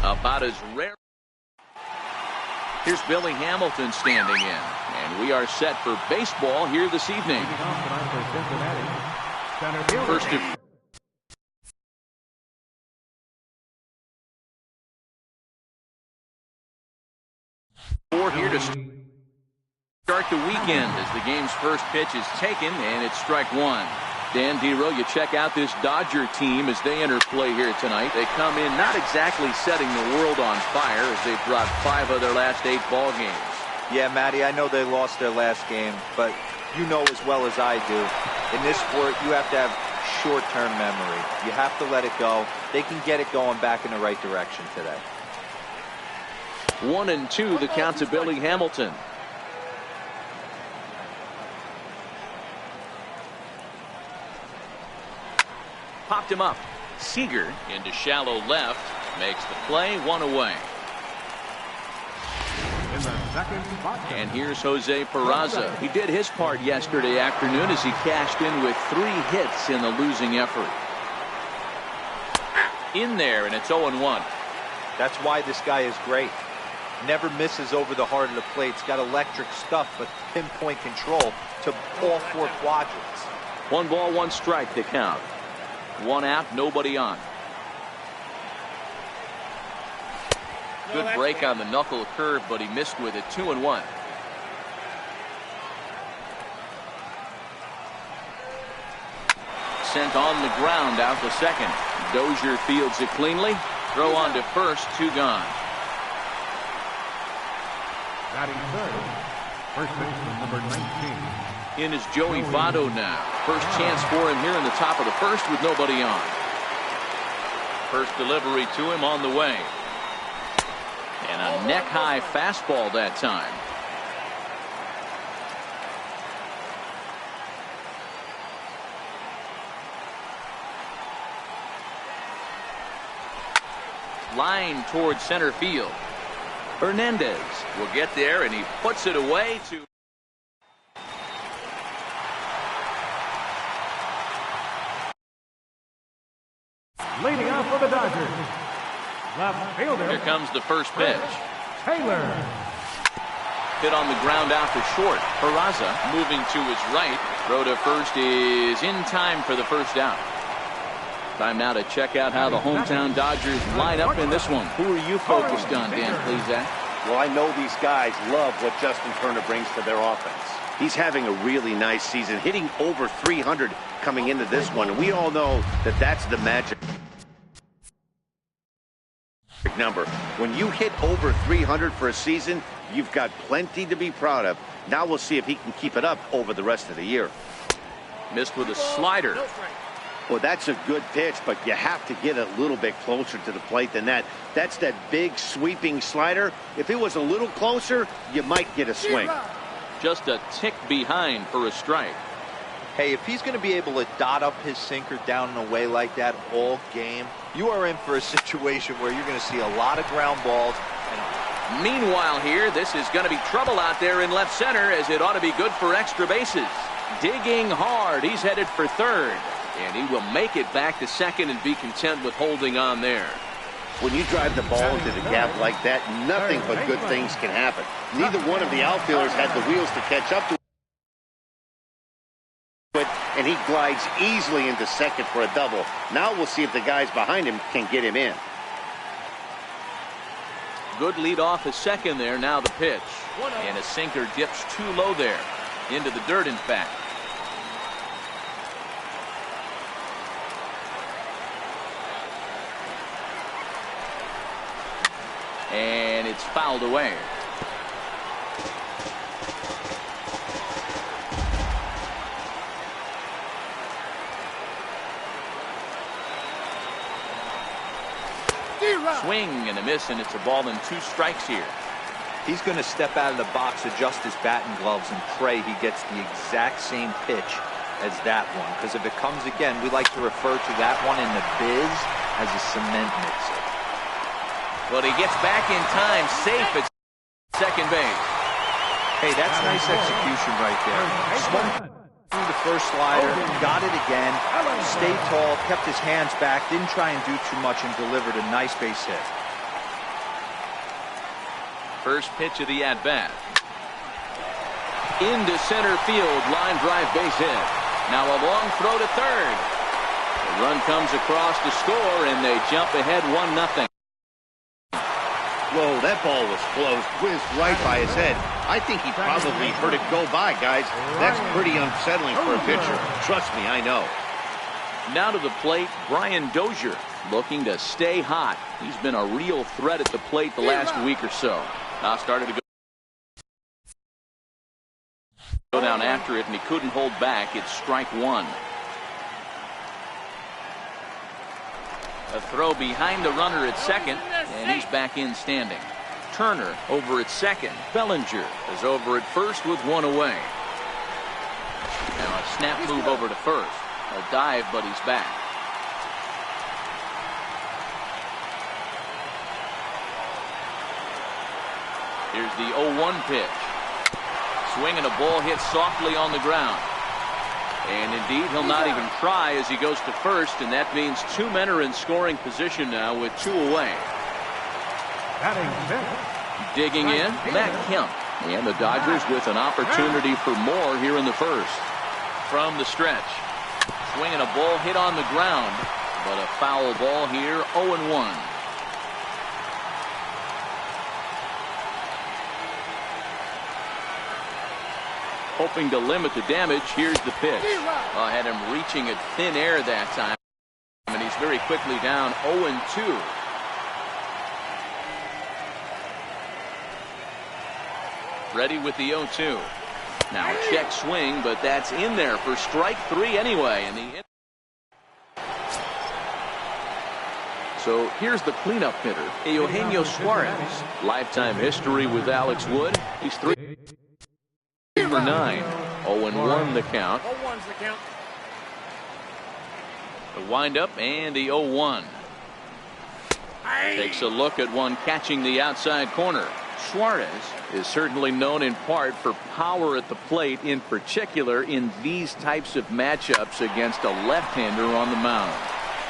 About as rare. Here's Billy Hamilton standing in, and we are set for baseball here this evening. First to four here to start the weekend as the game's first pitch is taken, and it's strike one. Dan D-Row, you check out this Dodger team as they enter play here tonight. They come in not exactly setting the world on fire as they've dropped 5 of their last 8 ball games. Yeah, Matty, I know they lost their last game, but you know as well as I do, in this sport, you have to have short-term memory. You have to let it go. They can get it going back in the right direction today. 1-2, the count to Billy Hamilton. Popped him up. Seager into shallow left. Makes the play, 1 away. In the second spot. And here's Jose Peraza. He did his part yesterday afternoon as he cashed in with 3 hits in the losing effort. In there, and it's 0-1. That's why this guy is great. Never misses over the heart of the plate. He's got electric stuff, but pinpoint control to all 4 quadrants. 1 ball, 1 strike to count. 1 out, nobody on. Good break on the knuckle curve, but he missed with it. 2-1. Sent on the ground out to second. Dozier fields it cleanly. Throw on to first, 2 gone. Batting third, first baseman number 19. In is Joey Votto now. First chance for him here in the top of the first with nobody on. First delivery to him on the way. And a neck-high fastball that time. Line towards center field. Hernandez will get there, and he puts it away to... Leading off for the Dodgers, left fielder. Here comes the first pitch. Taylor. Hit on the ground out to short. Peraza moving to his right. Throw to first is in time for the first out. Time now to check out how the hometown Dodgers line up in this one. Who are you focused on, Dan Plesac? Well, I know these guys love what Justin Turner brings to their offense. He's having a really nice season, hitting over 300 coming into this one. And we all know that that's the magic number. When you hit over 300 for a season, you've got plenty to be proud of. Now we'll see if he can keep it up over the rest of the year. Missed with a slider. Well, that's a good pitch, but you have to get a little bit closer to the plate than that. That's that big sweeping slider. If it was a little closer, you might get a swing. Just a tick behind for a strike. Hey, if he's going to be able to dot up his sinker down and away like that all game, you are in for a situation where you're going to see a lot of ground balls. And meanwhile here, this is going to be trouble out there in left center, as it ought to be good for extra bases. Digging hard. He's headed for third. And he will make it back to second and be content with holding on there. When you drive the ball into the gap like that, nothing but good things can happen. Neither one of the outfielders had the wheels to catch up to it, and he glides easily into second for a double. Now we'll see if the guys behind him can get him in. Good lead off at second there. Now the pitch. And a sinker dips too low there. Into the dirt, in fact. And it's fouled away. Swing and a miss, and it's a ball and 2 strikes here. He's going to step out of the box, adjust his bat and gloves, and pray he gets the exact same pitch as that one. Because if it comes again, we like to refer to that one in the biz as a cement mixer. But he gets back in time, safe at second base. Hey, that's nice execution right there. Swung through the first slider, got it again, stayed tall, kept his hands back, didn't try and do too much, and delivered a nice base hit. First pitch of the at-bat. Into center field, line drive base hit. Now a long throw to third. The run comes across to score, and they jump ahead 1-0. Whoa, that ball was close, whizzed right by his head. I think he probably heard it go by, guys. That's pretty unsettling for a pitcher. Trust me, I know. Now to the plate, Brian Dozier, looking to stay hot. He's been a real threat at the plate the last week or so. Now started to go down after it, and he couldn't hold back. It's strike 1. A throw behind the runner at second, and he's back in standing. Turner over at second. Bellinger is over at first with 1 away. Now a snap move over to first. A dive, but he's back. Here's the 0-1 pitch. Swinging a ball hit softly on the ground. And indeed, he'll not even try as he goes to first, and that means 2 men are in scoring position now with 2 away. Digging in, Matt Kemp. And the Dodgers with an opportunity for more here in the first. From the stretch. Swinging a ball hit on the ground, but a foul ball here, 0-1. Hoping to limit the damage. Here's the pitch. Had him reaching at thin air that time. And he's very quickly down 0-2. Ready with the 0-2. Now a check swing, but that's in there for strike 3 anyway. So here's the cleanup hitter, Eugenio Suarez. Lifetime history with Alex Wood. He's 3 for 9. 0-1 the count. 0-1's the count. The windup and the 0-1. Takes a look at one catching the outside corner. Suarez is certainly known in part for power at the plate, in particular in these types of matchups against a left-hander on the mound.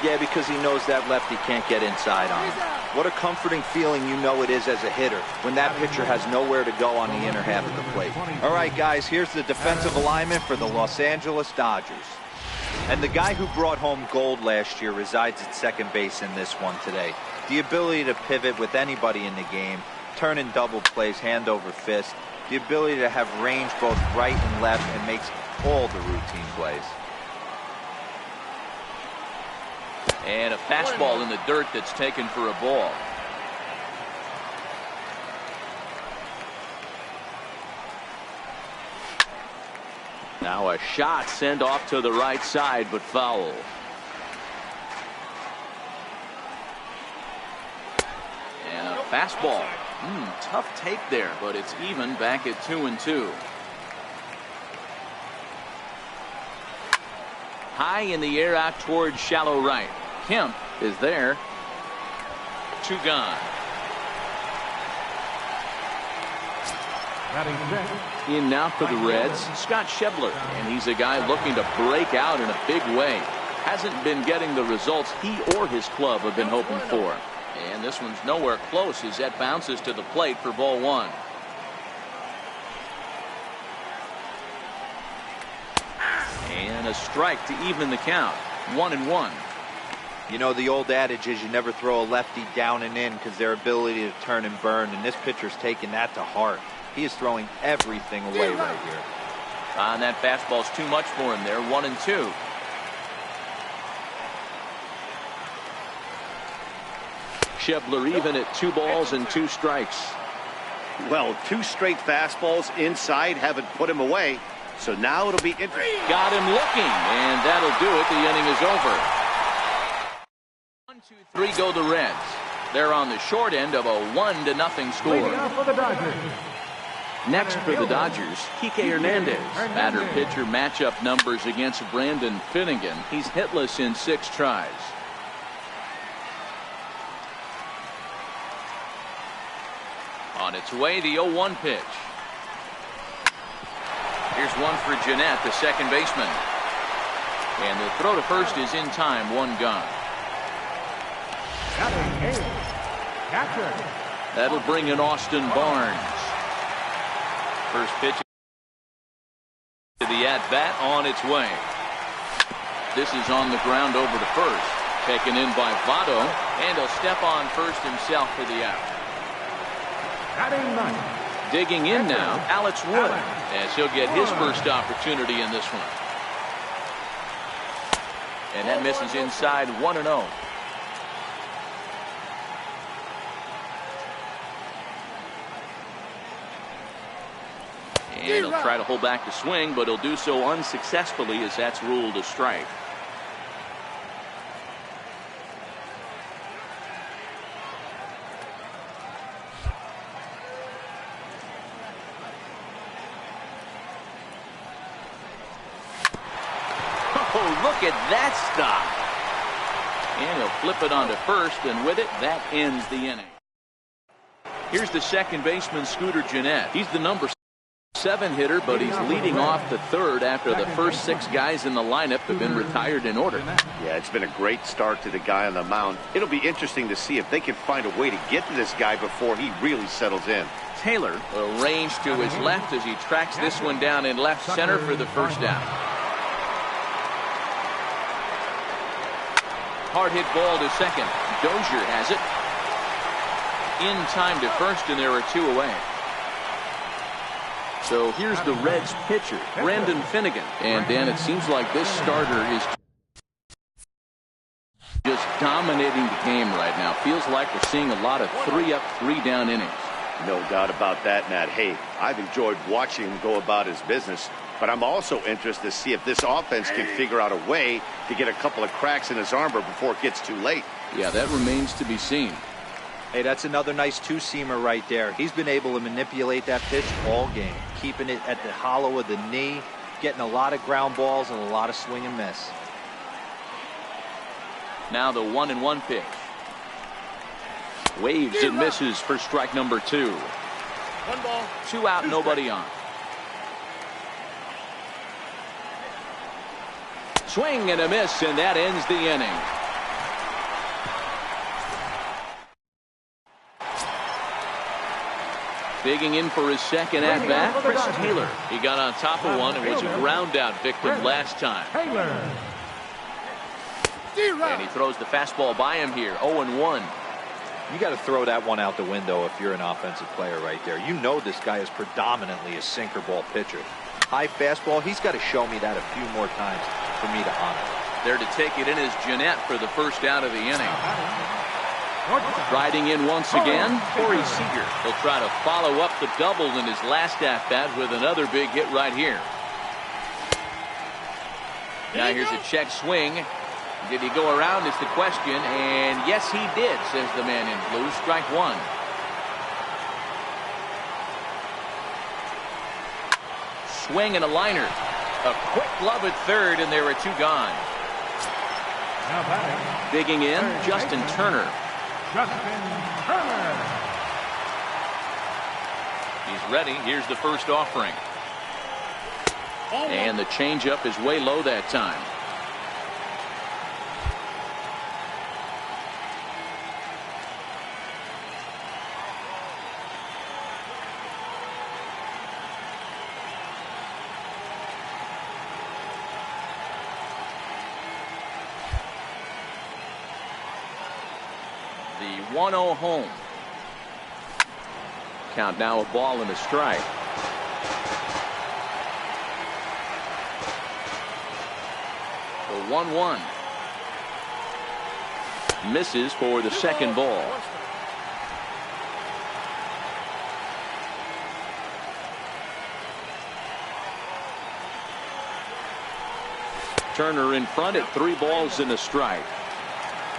Yeah, because he knows that lefty can't get inside on him. What a comforting feeling you know it is as a hitter when that pitcher has nowhere to go on the inner half of the plate. All right, guys, here's the defensive alignment for the Los Angeles Dodgers. And the guy who brought home gold last year resides at second base in this one today. The ability to pivot with anybody in the game, turn in double plays hand over fist, the ability to have range both right and left, and makes all the routine plays. And a fastball in the dirt that's taken for a ball. Now a shot sent off to the right side, but foul. And a fastball. Tough take there, but it's even back at 2-2. High in the air out towards shallow right. Kemp is there. 2 gone. In now for the Reds, Scott Schebler, and he's a guy looking to break out in a big way. Hasn't been getting the results he or his club have been hoping for. And this one's nowhere close as that bounces to the plate for ball 1. And a strike to even the count. 1-1. You know, the old adage is you never throw a lefty down and in because their ability to turn and burn, and this pitcher's taking that to heart. He is throwing everything away right here. And that fastball's too much for him there. 1-2. Schebler even at 2 balls and 2 strikes. Well, 2 straight fastballs inside haven't put him away. So now it'll be interesting. Got him looking, and that'll do it. The inning is over. 1, 2, 3 go the Reds. They're on the short end of a 1-0 score. Next for the Dodgers, Kike Hernandez. Batter pitcher matchup numbers against Brandon Finnegan. He's hitless in 6 tries. On its way, the 0-1 pitch. Here's one for Jeanette, the second baseman. And the throw to first is in time, 1 gone. That'll bring in Austin Barnes. First pitch to the at-bat on its way. This is on the ground over to first. Taken in by Votto, and he'll step on first himself for the out. Digging in now, Alex Wood, as he'll get his first opportunity in this one. And that misses inside, 1-0. And he'll try to hold back the swing, but he'll do so unsuccessfully as that's ruled a strike. Oh, look at that stop. And he'll flip it onto first, and with it, that ends the inning. Here's the second baseman, Scooter Gennett. He's the number 7 hitter, but he's leading off the third after the first 6 guys in the lineup have been retired in order. Yeah, it's been a great start to the guy on the mound. It'll be interesting to see if they can find a way to get to this guy before he really settles in. Taylor arranged to his left as he tracks this one down in left center for the first down. Hard hit ball to second. Dozier has it. In time to first, and there are 2 away. So here's the Reds pitcher, Brendan Finnegan. And Dan, it seems like this starter is just dominating the game right now. Feels like we're seeing a lot of 3-up, 3-down innings. No doubt about that, Matt. Hey, I've enjoyed watching him go about his business, but I'm also interested to see if this offense can figure out a way to get a couple of cracks in his armor before it gets too late. Yeah, that remains to be seen. Hey, that's another nice 2-seamer right there. He's been able to manipulate that pitch all game, keeping it at the hollow of the knee, getting a lot of ground balls and a lot of swing and miss. Now the 1-1 pitch. Waves and misses for strike number 2. 1 ball. 2 out, nobody on. Swing and a miss, and that ends the inning. Digging in for his second at-bat, Chris Taylor. He got on top of one and was a ground-out victim last time. And he throws the fastball by him here, 0-1. You got to throw that one out the window if you're an offensive player right there. You know this guy is predominantly a sinker ball pitcher. High fastball, he's got to show me that a few more times for me to honor. There to take it in is Gennett for the first out of the inning. Riding in once again, Corey Seager. He'll try to follow up the double in his last at-bat with another big hit right here. Now here's a check swing. Did he go around is the question, and yes he did, says the man in blue. Strike 1. Swing and a liner. A quick glove at third, and there are 2 gone. Digging in, Justin Turner. He's ready. Here's the first offering. And the changeup is way low that time. The 1-0 home. Count now a ball and a strike. The 1-1. Misses for the second ball. Turner in front at 3 balls and a strike.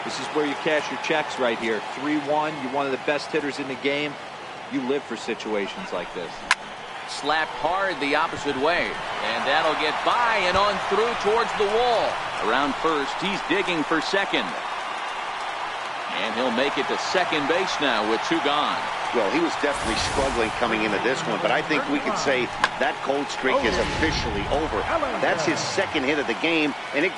This is where you cash your checks right here. 3-1. You're one of the best hitters in the game. You live for situations like this. Slapped hard the opposite way. And that'll get by and on through towards the wall. Around first, he's digging for second. And he'll make it to second base now with 2 gone. Well, he was definitely struggling coming into this one, but I think we can say that cold streak is officially over. That's his second hit of the game, and it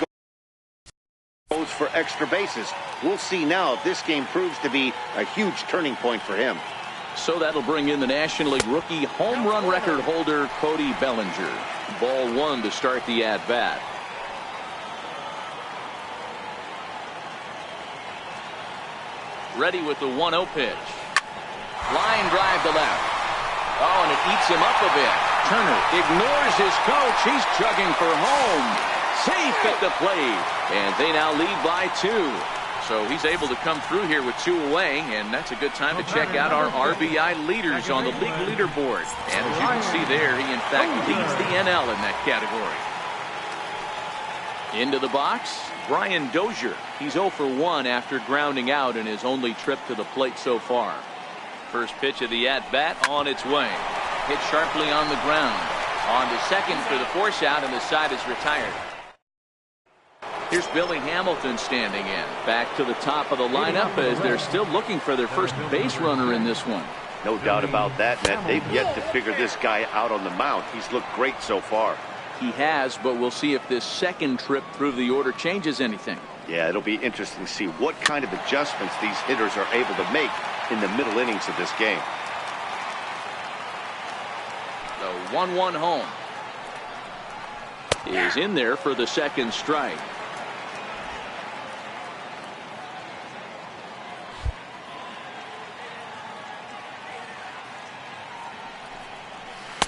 goes for extra bases. We'll see now if this game proves to be a huge turning point for him. So that'll bring in the National League rookie home run record holder Cody Bellinger. Ball 1 to start the at-bat. Ready with the 1-0 pitch. Line drive to left. Oh, and it eats him up a bit. Turner ignores his coach. He's chugging for home. Safe at the plate. And they now lead by 2. So he's able to come through here with 2 away, and that's a good time to check out our RBI leaders on the league leaderboard. And as you can see there, he in fact leads the NL in that category. Into the box, Brian Dozier. He's 0 for 1 after grounding out in his only trip to the plate so far. First pitch of the at-bat on its way. Hit sharply on the ground. On to second for the force out, and the side is retired. Here's Billy Hamilton standing in. Back to the top of the lineup as they're still looking for their first base runner in this one. No doubt about that, Matt. They've yet to figure this guy out on the mound. He's looked great so far. He has, but we'll see if this second trip through the order changes anything. Yeah, it'll be interesting to see what kind of adjustments these hitters are able to make in the middle innings of this game. The 1-1 home is in there for the second strike.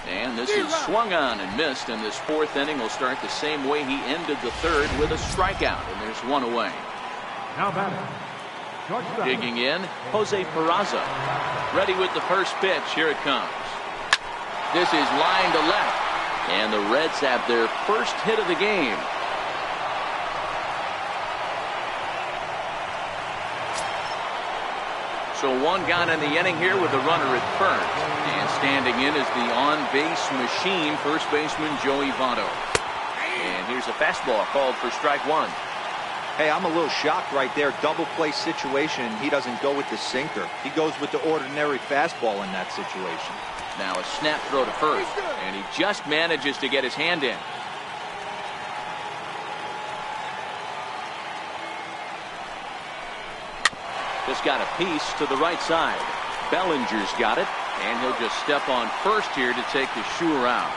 And this is swung on and missed, and this fourth inning will start the same way he ended the third, with a strikeout, and there's one away. Now batting. Shortstop. Digging in, Jose Peraza. Ready with the first pitch. Here it comes. This is line to left, and the Reds have their first hit of the game. So one gone in the inning here with a runner at first. And standing in is the on-base machine, first baseman Joey Votto. And here's a fastball called for strike one. Hey, I'm a little shocked right there. Double play situation. He doesn't go with the sinker. He goes with the ordinary fastball in that situation. Now a snap throw to first, and he just manages to get his hand in. Just got a piece to the right side. Bellinger's got it, and he'll just step on first here to take the Schuer out.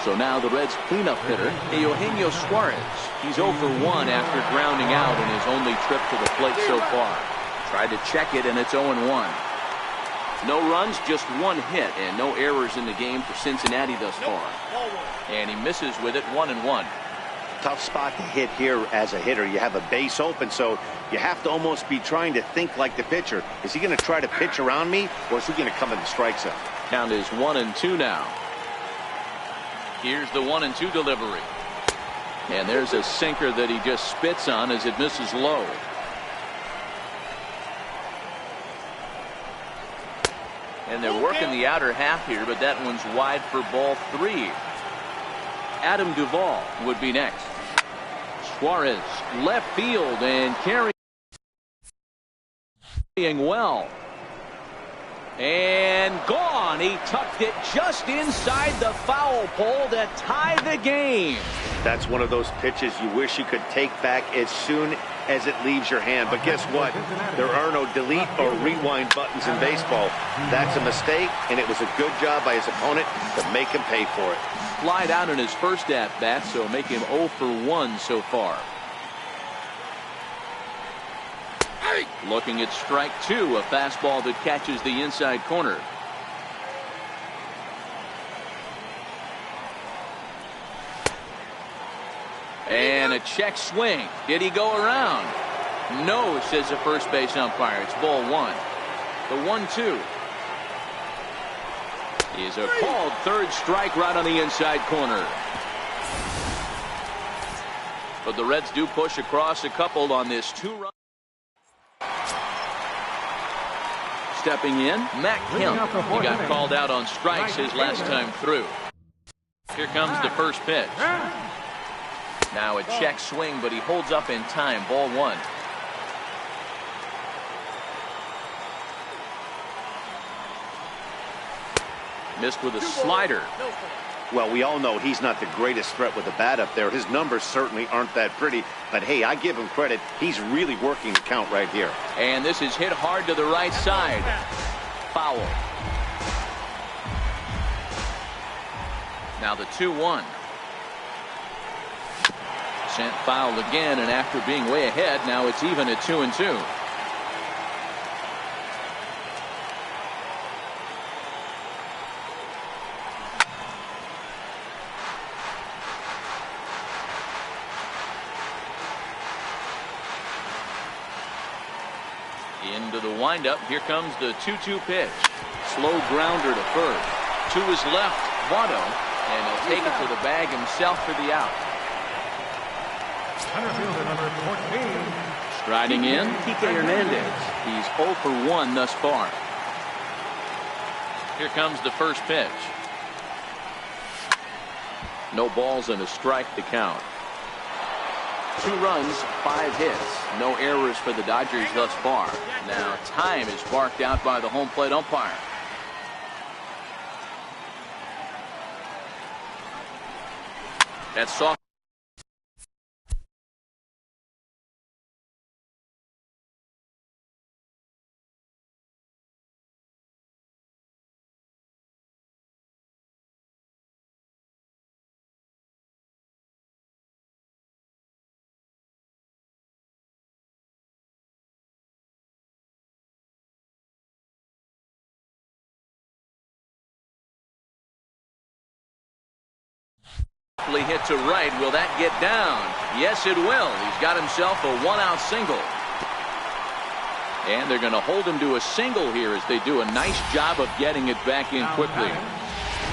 So now the Reds' cleanup hitter, Eugenio Suarez. He's 0 for 1 after grounding out in his only trip to the plate so far. Tried to check it, and it's 0-1. No runs, just one hit, and no errors in the game for Cincinnati thus far. And he misses with it, 1-1. Tough spot to hit here as a hitter. You have a base open, so you have to almost be trying to think like the pitcher. Is he going to try to pitch around me, or is he going to come in the strike zone? Count is 1-2 now. Here's the 1-2 delivery. And there's a sinker that he just spits on as it misses low. And they're working the outer half here, but that one's wide for ball 3. Adam Duvall would be next. Suarez left field and carrying well. And gone. He tucked it just inside the foul pole to tie the game. That's one of those pitches you wish you could take back as soon as it leaves your hand. But guess what? There are no delete or rewind buttons in baseball. That's a mistake, and it was a good job by his opponent to make him pay for it. Flied out in his first at-bat, so make him 0 for 1 so far. Looking at strike 2, a fastball that catches the inside corner. And a check swing. Did he go around? No, says the first base umpire. It's ball 1. The 1-2 is a called third strike right on the inside corner. But the Reds do push across a couple on this 2-run. Stepping in, Matt Kemp. He got called out on strikes his last time through. Here comes the first pitch. Now a check swing, but he holds up in time. Ball 1. Missed with a slider. Well, we all know he's not the greatest threat with the bat up there. His numbers certainly aren't that pretty. But, hey, I give him credit. He's really working the count right here. And this is hit hard to the right side. Foul. Now the 2-1. Sent foul again, and after being way ahead, now it's even at 2-2. Into the windup. Here comes the 2-2 pitch. Slow grounder to first. To his left, Votto, and he'll take it to the bag himself for the out. Center fielder number 14. Striding in, Kike Hernandez. He's 0 for 1 thus far. Here comes the first pitch. No balls and a strike to count. 2 runs, 5 hits. No errors for the Dodgers thus far. Now time is barked out by the home plate umpire. That's soft. Hit to right. Will that get down? Yes, it will. He's got himself a 1-out single. And they're going to hold him to a single here as they do a nice job of getting it back in quickly.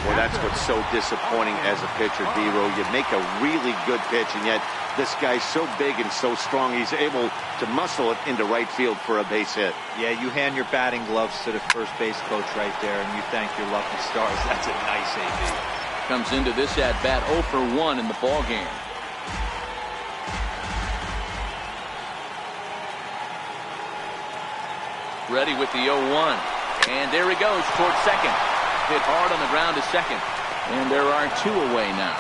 Well, that's what's so disappointing as a pitcher, D-Row. You make a really good pitch, and yet this guy's so big and so strong, he's able to muscle it into right field for a base hit. Yeah, you hand your batting gloves to the first base coach right there, and you thank your lucky stars. That's a nice AB. Comes into this at-bat 0 for 1 in the ball game. Ready with the 0-1. And there he goes towards second. Hit hard on the ground to second. And there are 2 away now.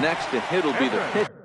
Next to hit will be the pitch.